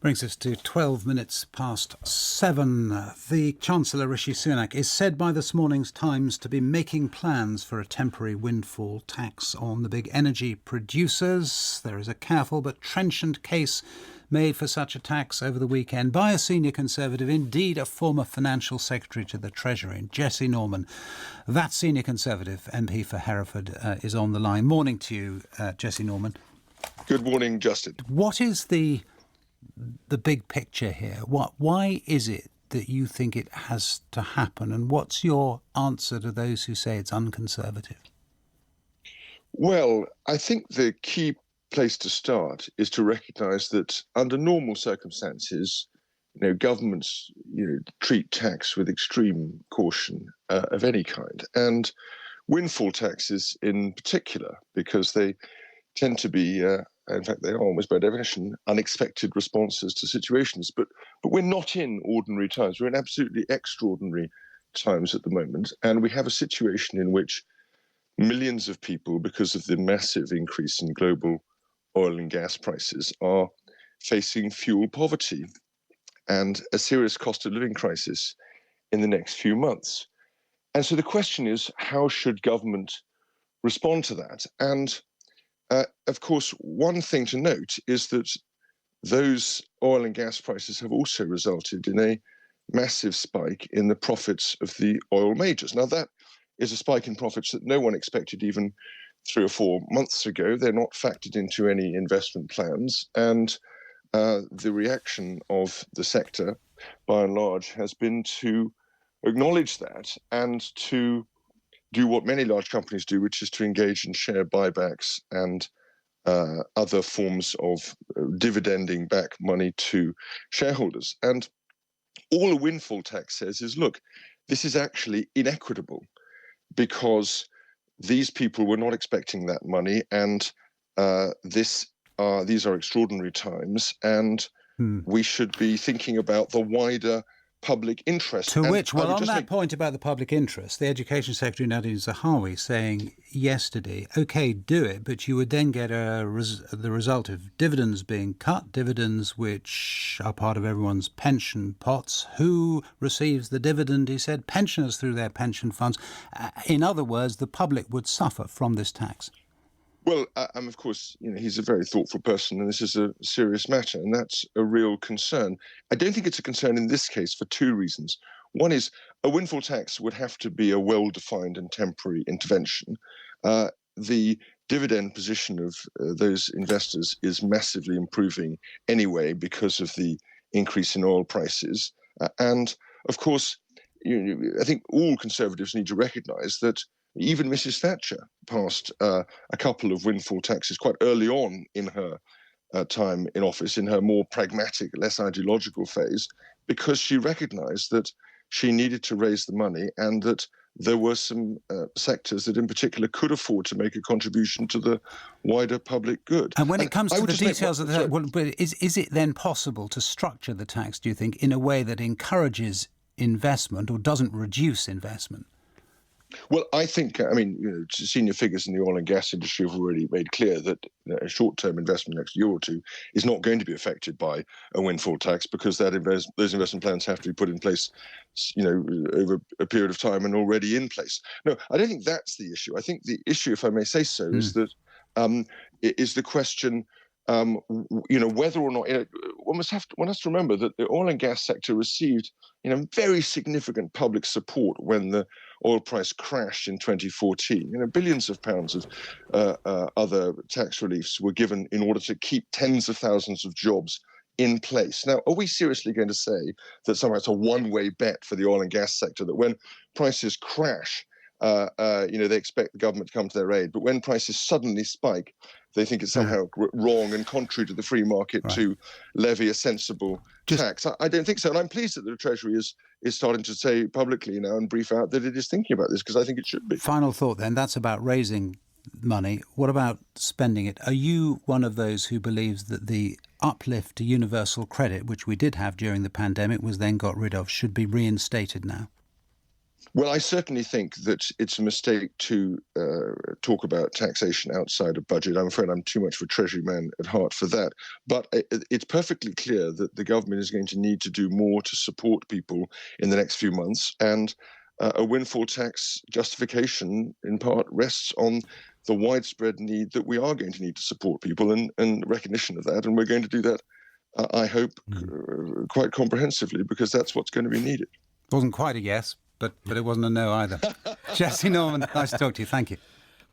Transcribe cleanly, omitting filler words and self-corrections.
Brings us to 12 minutes past 7. The Chancellor, Rishi Sunak, is said by this morning's Times to be making plans for a temporary windfall tax on the big energy producers. There is a careful but trenchant case made for such a tax over the weekend by a senior Conservative, indeed a former Financial Secretary to the Treasury, Jesse Norman. That senior Conservative MP for Hereford is on the line. Morning to you, Jesse Norman. Good morning, Justin. What is the big picture here? Why is it that you think it has to happen, and what's your answer to those who say it's unconservative? Well, I think the key place to start is to recognise that under normal circumstances, governments treat tax with extreme caution of any kind, and windfall taxes in particular, because they tend to be in fact, they are almost by definition unexpected responses to situations. But we're not in ordinary times. We're in absolutely extraordinary times at the moment. And we have a situation in which millions of people, because of the massive increase in global oil and gas prices, are facing fuel poverty and a serious cost of living crisis in the next few months. And so the question is, how should government respond to that? And of course, one thing to note is that those oil and gas prices have also resulted in a massive spike in the profits of the oil majors. Now, that is a spike in profits that no one expected even 3 or 4 months ago. They're not factored into any investment plans. And the reaction of the sector, by and large, has been to acknowledge that and to do what many large companies do, which is to engage in share buybacks and other forms of dividending back money to shareholders. And all a windfall tax says is, look, this is actually inequitable because these people were not expecting that money, and these are extraordinary times, and we should be thinking about the wider public interest. To which, well, on that point about the public interest, the Education Secretary Nadine Zahawi saying yesterday, OK, do it, but you would then get the result of dividends being cut, dividends which are part of everyone's pension pots. Who receives the dividend, he said? Pensioners through their pension funds. In other words, the public would suffer from this tax. Well, of course, he's a very thoughtful person, and this is a serious matter, and that's a real concern. I don't think it's a concern in this case for 2 reasons. One is a windfall tax would have to be a well-defined and temporary intervention. The dividend position of those investors is massively improving anyway because of the increase in oil prices. And, of course, I think all Conservatives need to recognise that even Mrs. Thatcher passed a couple of windfall taxes quite early on in her time in office, in her more pragmatic, less ideological phase, because she recognised that she needed to raise the money and that there were some sectors that in particular could afford to make a contribution to the wider public good. And when it comes to the details of that, is it then possible to structure the tax, do you think, in a way that encourages investment or doesn't reduce investment? Well, I think, senior figures in the oil and gas industry have already made clear that a short-term investment next year or 2 is not going to be affected by a windfall tax because those investment plans have to be put in place, over a period of time and already in place. No, I don't think that's the issue. I think the issue, if I may say so, is that is the question, whether or not one has to remember that the oil and gas sector received, very significant public support when the oil price crashed in 2014. Billions of pounds of other tax reliefs were given in order to keep tens of thousands of jobs in place. Now, are we seriously going to say that somehow it's a one-way bet for the oil and gas sector, that when prices crash, they expect the government to come to their aid, but when prices suddenly spike, they think it's somehow wrong and contrary to the free market to levy a sensible tax? I don't think so. And I'm pleased that the Treasury is starting to say publicly now and brief out that it is thinking about this, because I think it should be. Final thought then, that's about raising money. What about spending it? Are you one of those who believes that the uplift to universal credit, which we did have during the pandemic, was then got rid of, should be reinstated now? Well, I certainly think that it's a mistake to talk about taxation outside of budget. I'm afraid I'm too much of a Treasury man at heart for that. But it's perfectly clear that the government is going to need to do more to support people in the next few months. And a windfall tax justification, in part, rests on the widespread need that we are going to need to support people and recognition of that. And we're going to do that, I hope, quite comprehensively, because that's what's going to be needed. Wasn't quite a yes, but it wasn't a no either. Jesse Norman, nice to talk to you. Thank you.